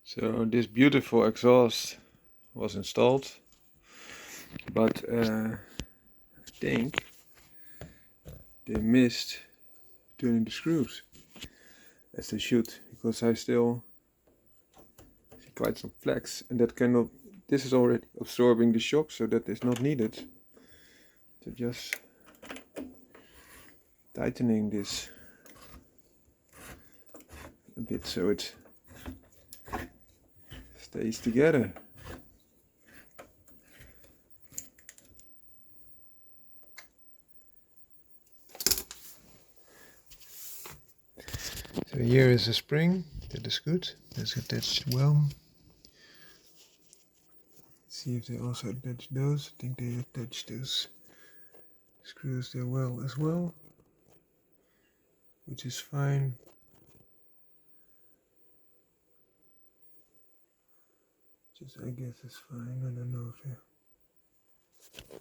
So this beautiful exhaust was installed, but I think they missed turning the screws as they should, because I still see quite some flex, and that cannot. This is already absorbing the shock, so that is not needed. So just tightening this a bit so it stays together. So here is a spring, that is good, that's attached well. See if they also attach those. I think they attach those screws there well as well, which is fine. Just I guess it's fine, I don't know if